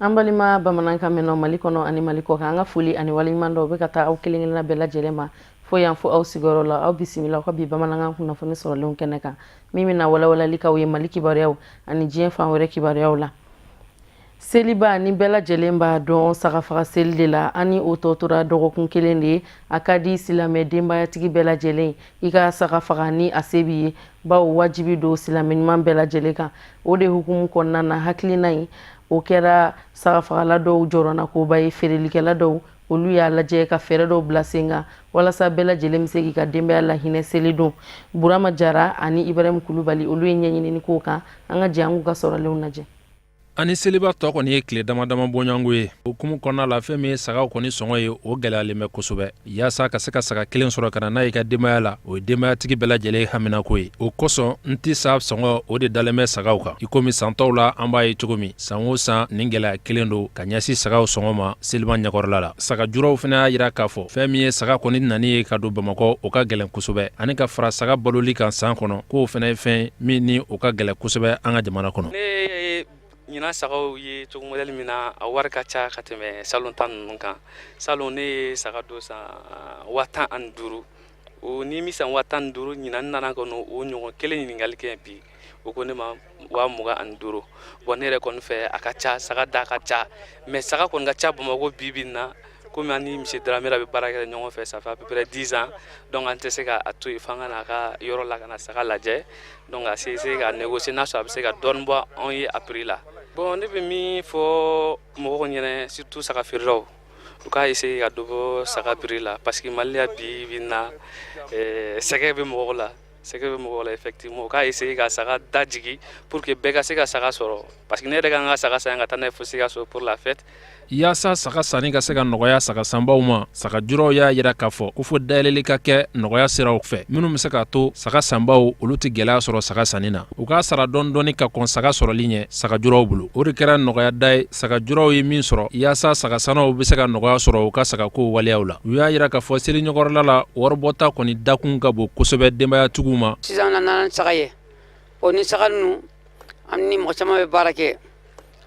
Ambalima bamanankan mɛnɔ Mali kɔnɔ ani Mali kɔ kan. An ka foli ani waleɲuman dɔ bɛ ka taa aw kelen-kelenna bɛɛ lajɛlen ma. Fo yan fo aw sigiyɔrɔ la. Aw bisimila aw ka bi bamanankan kunnafoni sɔrɔlenw kɛnɛ kan. Min bɛna walawalali k'aw ye Mali kibaruyaw ani diɲɛ fan wɛrɛ kibaruyaw la. Seliba ni bɛɛ lajɛlen b'a dɔn sagafaga seli de la. Ani o tɔ tora dɔgɔkun kelen de ye. A ka di silamɛ denbayatigi bɛɛ lajɛlen i ka sagafaga ni a se b'i ye. Bawo wajibi don silamɛ ɲuman bɛɛ lajɛlen kan. O de hukumu kɔnɔna na hakilina in o kɛra sagafagala dɔw jɔrɔna koba ye feerelikɛla dɔw olu y'a lajɛ ka fɛɛrɛ dɔw bila sen kan walasa bɛɛ lajɛlen bɛ se k'i ka denbaya lahinɛ seli don. Burama Jara ani Ibrahim Kulubali olu ye ɲɛɲinini k'o kan. An ka jɛ an k'u ka sɔrɔlenw lajɛ. Ani seliba tɔ kɔni ye tile damadama bɔɲɔgɔnko ye. Okumu kɔnɔna la fɛn min ye sagaw kɔni sɔngɔ ye o gɛlɛyalen bɛ kosɛbɛ. Yaasa ka se ka saga kelen sɔrɔ ka na n'a ye ka denbaya la o ye denbayatigi bɛɛ lajɛlen haminako ye. O kosɔn n ti sa sɔngɔ o de dalen bɛ sagaw kan. I komi san tɔw la an b'a ye cogo min san o san nin gɛlɛya kelen don ka ɲɛsin sagaw sɔngɔ ma seliba ɲɛkɔrɔla la. Saga juraw fana y'a yira k'a fɔ fɛn min ye saga kɔni nani ye ka don Bamakɔ o ka gɛlɛn kosɛbɛ ani ka fara saga baloli kan san kɔnɔ k'o fana ye fɛn min ni o ka gɛlɛn kosɛbɛ an ka jamana kɔnɔ. Ɲina sagaw ye cogo modèle min na a wari ka ca ka tɛmɛ salon tan ninnu kan. Salon ne ye saga dɔ san 15,000 o ni mi san 15,000 ɲina nana kɔnɔ o ɲɔgɔn kelen ɲininkali kɛ bi o ko ne ma 25,000. Bon ne yɛrɛ kɔni fɛ a ka ca saga da ka ca mais saga kɔni ka ca Bamakɔ bi na komi ani monsieur Dramera bɛ baara kɛ ɲɔgɔn fɛ ça fait à peu près 10 ans donc an tɛ se ka a to yen f'an ka n'a ka yɔrɔ la ka na saga lajɛ donc a se ka négocier n'a sɔrɔ a bɛ se ka dɔɔni bɔ anw ye a prix la. Bon ne bɛ min fɔ mɔgɔw ɲɛna surtout saga feerelaw u k'a essayer ka dɔ bɔ saga prix la parce que Mali la bi na sɛgɛ bɛ mɔgɔw la. Sɛgɛ bɛ mɔgɔw la effectivement u k'a essayer ka saga da jigi pour que bɛɛ ka se ka saga sɔrɔ parce que ne yɛrɛ kan ka saga san ka taa n'a ye fo Sikaso pour la fête. Yaasa saga sanni ka se ka nɔgɔya saga sanbaw ma saga juraw y'a yira k'a fɔ ko fo dayɛlɛli ka kɛ nɔgɔya siraw fɛ minnu bɛ se k'a to saga sanbaw olu tɛ gɛlɛya sɔrɔ saga sanni na u k'a sara dɔɔni ka kɔn saga sɔrɔli ɲɛ saga juraw bolo o de kɛra nɔgɔya da ye saga juraw ye min sɔrɔ yaasa saga sannaw bɛ se ka nɔgɔya sɔrɔ u ka saga ko waleyaw la u y'a yira k'a fɔ seli ɲɛkɔrɔla la waribɔta kɔni dakun ka bon kosɛbɛ denbayatigiw ma. Sisan nana saga ye o ni saga ninnu an ni mɔgɔ caman bɛ baara kɛ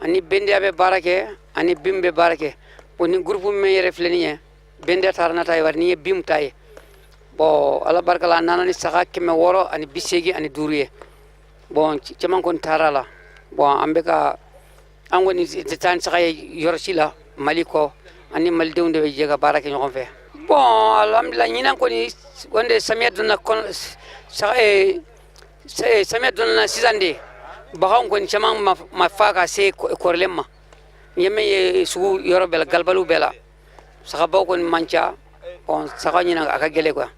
ani bendiya bɛ baara kɛ ani bim bɛ baara kɛ o ni groupe min yɛrɛ filɛ nin ye bendiya taara na ta ye wari ni ye bim ta ye bon ala barika la nana ni saga 600 ani 85 ye bon caman kɔni taara la bon an bɛ ka an kɔni tɛ taa ni saga ye yɔrɔ si la Mali kɔ ani malidenw de bɛ jɛ ka baara kɛ ɲɔgɔn fɛ. Bon alhamdulillah ɲinan kɔni wanda samiya donna samiya donna sisan de baganw kɔni caman ma fa ka se kɔrɔlen ma ɲɛmɛ ye sugu yɔrɔ bɛɛ la galibaliw bɛɛ la sagabaw kɔni man ca bon saga ɲinan a ka gɛlɛn quoi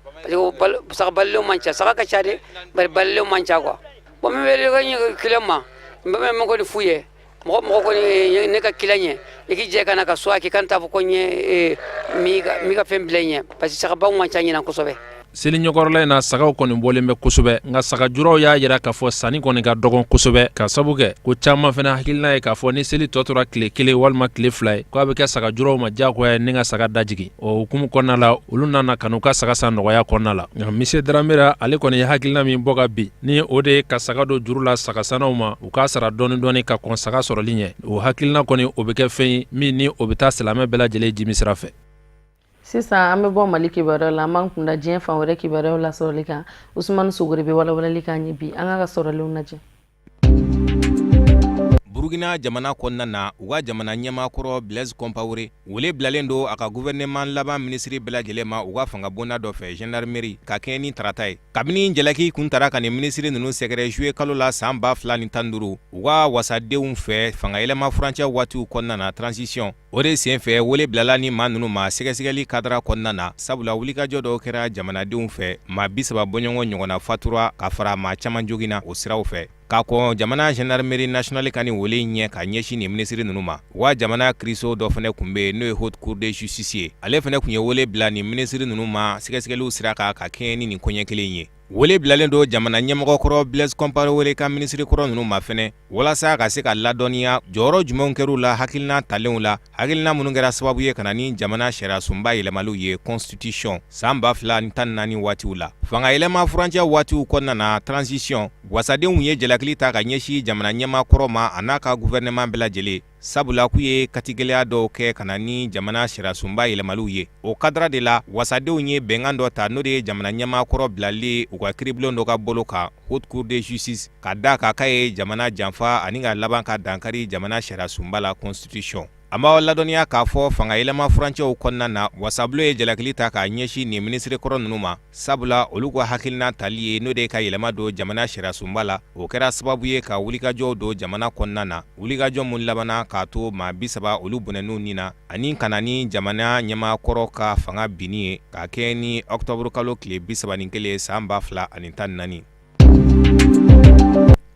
parce que saga balilenw man ca saga ka ca de bari balilenw man ca quoi bon min bɛ ka ɲɛ kelen ma n bɛ mɛn kɔni f'u ye mɔgɔ kɔni ne ka kila ɲɛ i k'i jɛ ka na ka so a k'i kan t'a fɔ ko ɲɛ mi ka fɛn bila ɲɛ parce que sagabaw man ca ɲinan kosɛbɛ. Seli ɲɛkɔrɔla in na sagaw kɔni bɔlen bɛ kosɛbɛ nka saga juraw y'a yira k'a fɔ sanni kɔni ka dɔgɔn kosɛbɛ ka sabu kɛ ko caman fana hakilina ye k'a fɔ ni seli tɔ tora tile 1 walima tile 2 ye k'a bɛ kɛ saga juraw ma diyagoya ni ka saga dajigi o hukumu kɔnɔna la olu nana ka n'u ka saga san nɔgɔya kɔnɔna la nka monsieur Dramera ale kɔni ye hakilina min bɔ ka bin ni o de ye ka saga don juru la saga sannaw ma u k'a sara dɔɔni ka kɔn saga sɔrɔli ɲɛ o hakilina kɔni o bɛ kɛ fɛn ye min ni o bɛ taa silamɛ bɛɛ lajɛlen jimi sira fɛ. Sisan an bɛ bɔ Mali kibaruyaw la an b'an kunda diɲɛ fan wɛrɛ kibaruyaw la sɔrɔli kan Usumani Sogore bɛ walawalali k'an ye bi an ka sɔrɔlenw lajɛ. Burkina jamana kɔnɔna na u ka jamana ɲɛmaakɔrɔ Blaise Compaoré wele bilalen don a ka gouvernement laban ministre bɛɛ lajɛlen ma u ka fanga bonda dɔ fɛ gendarmerie ka kɛɲɛ ni tarata ye kabini jalaki kun tara ka nin ministre ninnu sɛgɛrɛ juillet kalo la san 2015 u ka wasadenw fɛ fanga yɛlɛma furancɛ waatiw kɔnɔna na transition o de sen fɛ wele bilala ni maa ninnu ma sɛgɛsɛgɛli kadara kɔnɔna na sabula wulikajɔ dɔw kɛra jamanadenw fɛ maa 30 bɔɲɔgɔn ɲɔgɔnna fatura ka fara maa caman jogina o siraw fɛ k'a kɔn jamana gendarmerie nationale ka nin wele ɲɛ ka ɲɛsin nin ministre ninnu ma wa jamana kiriso dɔ fana kun bɛ n'o ye haute cour de justice ye ale fana kun ye wele bila nin ministre ninnu ma sɛgɛsɛgɛliw sira kan ka kɛɲɛ ni nin koɲɛ kelen ye wele bilalen don jamana ɲɛmɔgɔkɔrɔ Blaise Compaoré ka ministre kɔrɔ ninnu ma fɛnɛ walasa ka se ka ladɔnniya jɔyɔrɔ jumɛnw kɛr'u la hakilina talenw la hakilina minnu kɛra sababu ye ka na ni jamana sariya sunba yɛlɛmaliw ye constitution san 2014 waatiw la fanga yɛlɛma furancɛ waatiw kɔnɔna na transition wasadenw ye jalakili ta ka ɲɛsin jamana ɲɛmaakɔrɔ ma a n'a ka gouvernement bɛɛ lajɛlen sabula k'u ye katigɛlɛya dɔw kɛ ka na ni jamana sariyasunba yɛlɛmaliw ye. O kadra de la wasadenw ye bɛnkan dɔ ta n'o de ye jamana ɲɛmaakɔrɔ bilali u ka kiiribulon dɔ ka bolo kan Haute Cour de Justice ka da ka k'a ye jamana janfa ani ka laban ka dankari jamana sariyasunba la constitution. An b'aw ladɔnniya k'a fɔ fanga yɛlɛma furancɛw kɔnɔna na wasabulo ye jalakili ta k'a ɲɛsin nin minisiri kɔrɔ ninnu ma sabula olu ka hakilina tali ye n'o de ye ka yɛlɛma don jamana sariyasunba la o kɛra sababu ye ka wulikajɔw don jamana kɔnɔna na wulikajɔ mun labana k'a to maa 30 olu bɔnɛn'u nin na ani ka na ni jamana ɲɛmaakɔrɔ ka fanga binni ye k'a kɛ ni octobre kalo tile 31 san 2014.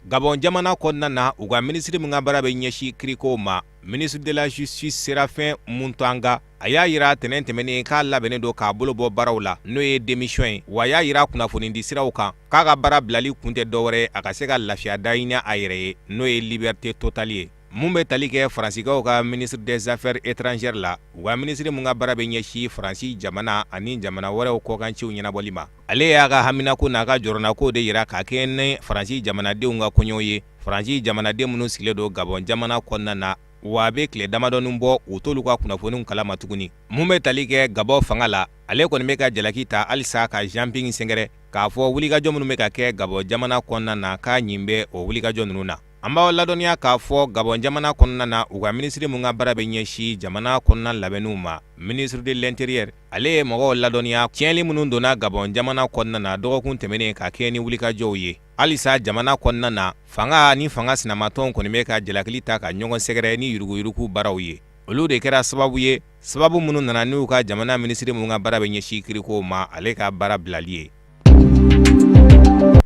Gabon jamana kɔnɔna na u ka minisiri mun ka baara bɛ ɲɛsin kirikow ma ministre de la justice Séraphin Muntanga a y'a yira tɛnɛn tɛmɛnen k'a labɛnnen don k'a bolo bɔ baaraw la n'o ye démission ye wa a y'a yira kunnafonidi siraw kan k'a ka baara bilali kun tɛ dɔwɛrɛ a ka se ka lafiya da ɲini a yɛrɛ ye n'o ye liberté totale ye mun bɛ tali kɛ Faransikaw ka ministre des affaires étrangères la u ka minisiri mun ka baara bɛ ɲɛsin Faransi jamana ani jamana wɛrɛw kɔkanciw ɲɛnabɔli ma ale y'a ka haminako n'a ka jɔrɔnako de yira k'a kɛ ni Faransi jamanadenw ka kɔɲɔw ye Faransi jamanaden minnu sigilen don Gabon jamana kɔnɔna na wa a bɛ tile damadɔnin bɔ u t'olu ka kunnafoniw kalama tuguni mun bɛ tali kɛ Gabon fanga la ale kɔni bɛ ka jalaki ta halisa ka Jean Ping sɛngɛrɛ k'a fɔ wulikajɔ minnu bɛ ka kɛ Gabon jamana kɔnɔna na k'a ɲin bɛ o wulikajɔ ninnu na. An b'aw ladɔnniya k'a fɔ Gabon jamana kɔnɔna na u ka minisiri mun ka baara bɛ ɲɛsin jamana kɔnɔna labɛnniw ma ministre de l'intérieur ale ye mɔgɔw ladɔnniya tiɲɛli minnu donna Gabon jamana kɔnɔna na dɔgɔkun tɛmɛnen ka kɛ ni wulikajɔw ye halisa jamana kɔnɔna na fanga ni fanga sinamatɔnw kɔni bɛ ka jalakili ta ka ɲɔgɔn sɛgɛrɛ ni yuruguyurugu baaraw ye olu de kɛra sababu ye sababu minnu nana n'u ka jamana minisiri mun ka baara bɛ ɲɛsin kirikow ma ale ka baara bilali ye.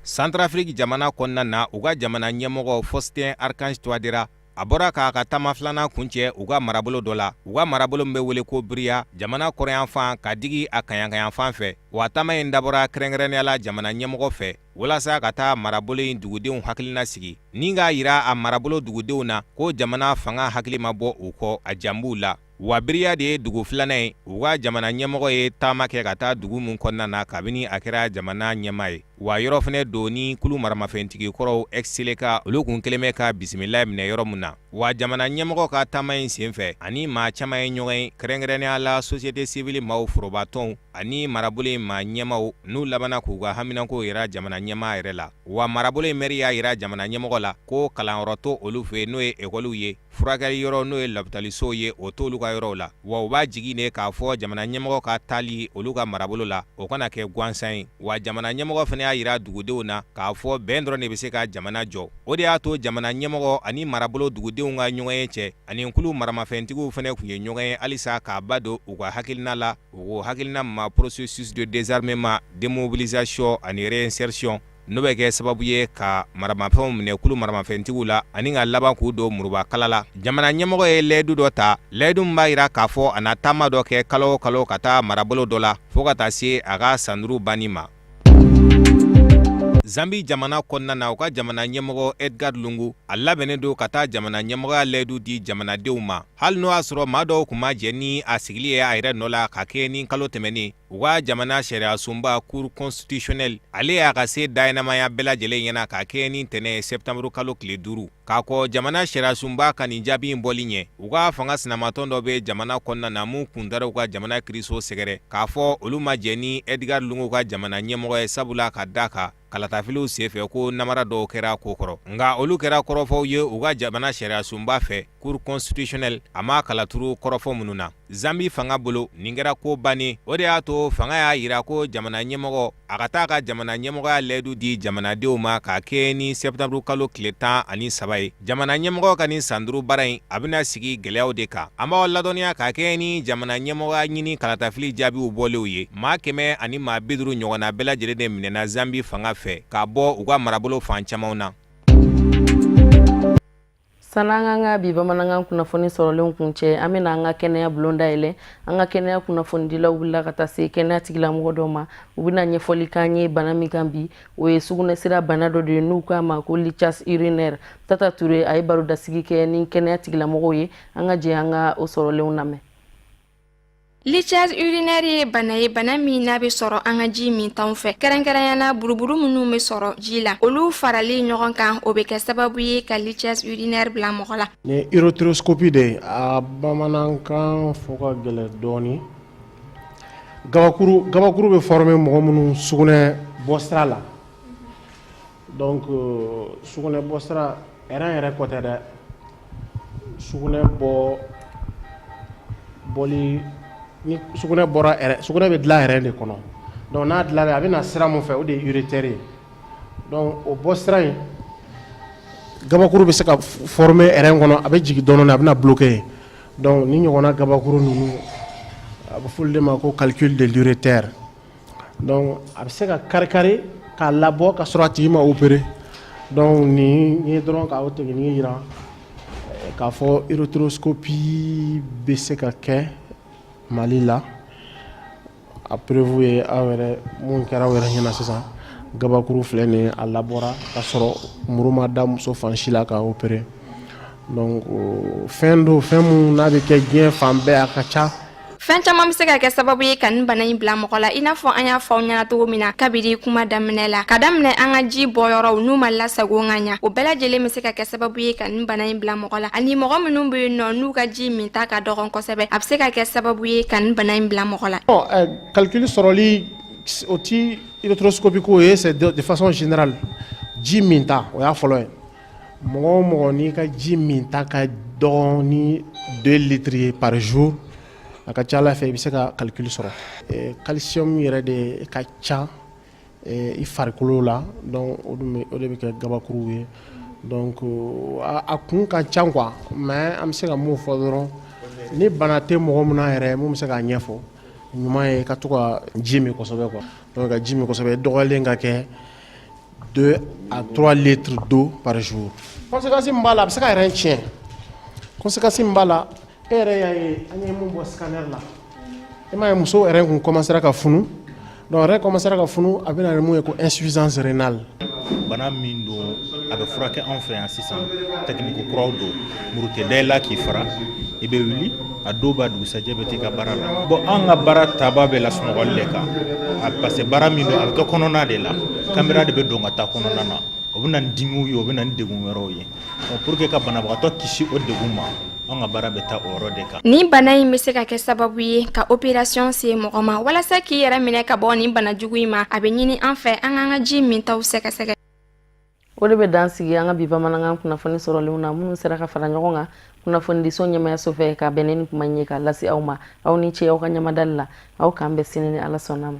Centrafrique jamana kɔnɔna na u ka jamana ɲɛmɔgɔ Faustin Archange Touadéra a bɔra k'a ka taama filanan kuncɛ u ka marabolo dɔ la u ka marabolo min bɛ wele ko Bria jamana kɔrɔyanfan ka digi a kayankayanfan fɛ wa taama in dabɔra kɛrɛnkɛrɛnnenya la jamana ɲɛmɔgɔ fɛ walasa ka taa marabolo in dugudenw hakilina sigi ni k'a yira a marabolo dugudenw na ko jamana fanga hakili ma bɔ u kɔ a janbuw la wa Bria de ye dugu filanan ye u ka jamana ɲɛmɔgɔ ye taama kɛ ka taa dugu mun kɔnɔna na kabini a kɛra jamana ɲɛma ye wa yɔrɔ fɛnɛ don ni kulu maramafɛntigi kɔrɔw ex-Seleka olu kun kelen bɛ ka bisimila minɛ yɔrɔ mun na wa jamana ɲɛmɔgɔ ka taama in senfɛ ani maa caman ye ɲɔgɔn ye kɛrɛnkɛrɛnnenya la société civile maaw forobatɔnw ani marabolo in maa ɲɛmaw n'u labana k'u ka haminako yira jamana ɲɛma yɛrɛ la wa marabolo in mɛri y'a yira jamana ɲɛmɔgɔ la ko kalanyɔrɔ to olu fɛ n'o ye ekɔliw ye furakɛli yɔrɔ n'o ye lopitalisow ye o t'olu ka yɔrɔw la wa u b'a jigi ne k'a fɔ jamana ɲɛmɔgɔ ka taali olu ka marabolo la o kana kɛ gansan ye wa jamana ɲɛmɔgɔ fana y'a yira dugudenw na k'a fɔ bɛn dɔrɔn de bɛ se ka jamana jɔ o de y'a to jamana ɲɛmɔgɔ ani marabolo dugudenw ka ɲɔgɔn ye cɛ ani kulu maramafɛntigiw fana tun ye ɲɔgɔn ye halisa k'a ba don u ka hakilina la u ko hakilina ma processus de désarmement démobilisation ani réinsertion n'o bɛ kɛ sababu ye ka maramafɛnw minɛ kulu maramafɛntigiw la ani ka laban k'u don muruba kala la jamana ɲɛmɔgɔ ye layidu dɔ ta layidu min b'a yira k'a fɔ a na taama dɔ kɛ kalo o kalo ka taa marabolo dɔ la fo ka taa se a ka san 5 banni ma. Zambi jamana kɔnɔna na u ka jamana ɲɛmɔgɔ Edgar Lungu a labɛnnen don ka taa jamana ɲɛmɔgɔya layidu di jamanadenw ma hali n'o y'a sɔrɔ maa dɔw kun ma jɛ ni a sigili ye a yɛrɛ nɔ la ka kɛ ni kalo tɛmɛnen u ka jamana sariyasunba cour constitutionnelle ale y'a ka se daɲɛnamaya bɛɛ lajɛlen ɲɛna ka kɛ ni ntɛnɛn septembre kalo tile 5 k'a kɔ jamana sariyasunba ka nin jaabi in bɔli ɲɛ u ka fanga sinamatɔn dɔ bɛ jamana kɔnɔna na mun kun taara u ka jamana kiriso sɛgɛrɛ k'a fɔ olu ma jɛ ni Edgar Lungu ka jamana ɲɛmɔgɔ ye sabula ka da kan kalatafiliw senfɛ ko namara dɔw kɛra ko kɔrɔ nka olu kɛra kɔrɔfɔw ye u ka jamana sariyasunba fɛ cour constitutionnelle a ma kalaturu kɔrɔfɔ minnu na Zambi fanga bolo nin kɛra ko bannen o de y'a to fanga y'a yira ko jamana ɲɛmɔgɔ a ka taa ka jamana ɲɛmɔgɔya layidu di jamanadenw ma k'a kɛ ni septembre kalo tile 13 ye jamana ɲɛmɔgɔ ka nin san 5 baara in a bɛna sigi gɛlɛyaw de kan an b'aw ladɔnniya k'a kɛ ni jamana ɲɛmɔgɔya ɲini kalatafili jaabiw bɔlenw ye maa 100 ani maa 50 ɲɔgɔnna bɛɛ lajɛlen de minɛna Zambi fanga fɛ k'a bɔ u ka marabolo fan camanw na. San'an k'an ka bi bamanankan kunnafoni sɔrɔlen kun cɛ an bɛna an ka kɛnɛya bulon dayɛlɛ an ka kɛnɛya kunnafonidilaw wulila ka taa se kɛnɛya tigilamɔgɔ dɔw ma u bɛna ɲɛfɔli k'an ye bana min kan bi o ye sugunɛsira bana dɔ de ye n'u k'a ma ko lichas urinaire Tata Ture a ye barodasigi kɛ ni kɛnɛya tigilamɔgɔw ye an ka jɛ an ka o sɔrɔlenw lamɛn. Lichage urinaire bana ye bana min n'a bɛ sɔrɔ an ka ji min t'anw fɛ kɛrɛnkɛrɛnyana buruburu minnu bɛ sɔrɔ ji la olu farali ɲɔgɔn kan o bɛ kɛ sababu ye ka lichage urinaire bila mɔgɔ la. Ni urétroscopie de a bamanankan fɔ ka gɛlɛn dɔɔni. Gabakuru bɛ former mɔgɔ minnu sugunɛ bɔsira la. Donc sugunɛ bɔsira yɛrɛ kɔtɛ dɛ. Sugunɛ bɔli ni sugunɛ bɔra sugunɛ bɛ dilan yɛrɛ de kɔnɔ. Donc n'a dilanna a bɛ na sira mun fɛ o de ye urétère ye. Donc o bɔsira in gabakuru bɛ se ka former kɔnɔ a bɛ jigin dɔɔnin a bɛ na bloquer. Donc ni ɲɔgɔnna gabakuru ninnu a bɛ fɔ olu de ma ko calcul de l'urétère. Donc a bɛ se ka kari k'a labɔ ka sɔrɔ a tigi ma opérer. Donc ni ye dɔrɔn k'aw technique yira k'a fɔ urétroscopie bɛ se ka kɛ Mali la a prévu ye aw yɛrɛ mun kɛra aw yɛrɛ ɲɛna sisan gabakuru filɛ nin a labɔra ka sɔrɔ muru ma da muso fan si la k'a opérer. Donc fɛn mun n'a bɛ kɛ diɲɛ fan bɛɛ a ka ca. Fɛn caman bɛ se ka kɛ sababu ye ka nin bana in bila mɔgɔ la i n'a fɔ an y'a fɔ aw ɲɛna cogo min na kabini kuma daminɛ la ka daminɛ an ka ji bɔyɔrɔw n'u ma lasago ka ɲa o bɛɛ lajɛlen bɛ se ka kɛ sababu ye ka nin bana in bila mɔgɔ la ani mɔgɔ minnu bɛ yen nɔ n'u ka ji min ta ka dɔgɔn kosɛbɛ a bɛ se ka kɛ sababu ye ka nin bana in bila mɔgɔ la. Calcul sɔrɔli o ti urétroscopie ko ye c'est de façon générale ji min ta o y'a fɔlɔ ye mɔgɔ o mɔgɔ n'i ka ji min ta ka dɔgɔn ni 2 litres ye par jour a ka ca Ala fɛ i bɛ se ka calcul sɔrɔ. Calcium yɛrɛ de ka ca i farikolo la donc o de bɛ kɛ gabakuru ye donc a kun ka ca quoi mais an bɛ se ka mun fɔ dɔrɔn ni bana tɛ mɔgɔ min na yɛrɛ mun bɛ se k'a ɲɛfɔ ɲuman ye ka to ka ji min kosɛbɛ quoi donc ka ji min kosɛbɛ dɔgɔyalen ka kɛ 2 à 3 litres d'eau par jour. Conséquence min b'a la a bɛ se ka yɛrɛ tiɲɛ conséquence min b'a la e yɛrɛ y'a ye an ye mun bɔ scanner la e m'a ye muso yɛrɛ kun commencera ka funu donc yɛrɛ commencera ka funu a bɛ na ni mun ye ko insuffisance rénale. Bana min don a bɛ furakɛ anw fɛ yan sisan technique kuraw don muru tɛ da i la k'i fara i bɛ wuli a dɔw b'a dugusajɛ bɛ t'i ka baara la bon an ka baara taaba bɛ lasunɔgɔli de kan parce que baara min don a bɛ kɛ kɔnɔna de la caméra de bɛ don ka taa kɔnɔna na o bɛ na ni dimiw ye o bɛ na ni degun wɛrɛw ye pour que ka banabagatɔ kisi o degun ma an ka baara bɛ taa o yɔrɔ de kan. Ni bana in bɛ se ka kɛ sababu ye ka opération se mɔgɔ ma walasa k'i yɛrɛ minɛ ka bɔ nin bana jugu in ma a bɛ ɲini an fɛ an k'an ka ji min taw sɛgɛsɛgɛ. O de bɛ dan sigi an ka bi bamanankan kunnafoni sɔrɔlenw na minnu sera ka fara ɲɔgɔn kan kunnafoni diso ɲɛmayaso fɛ ka bɛn ni kuma in ye k'a lase aw ma aw ni ce aw ka ɲamadali la aw k'an bɛn sini ni Ala sɔnna ma.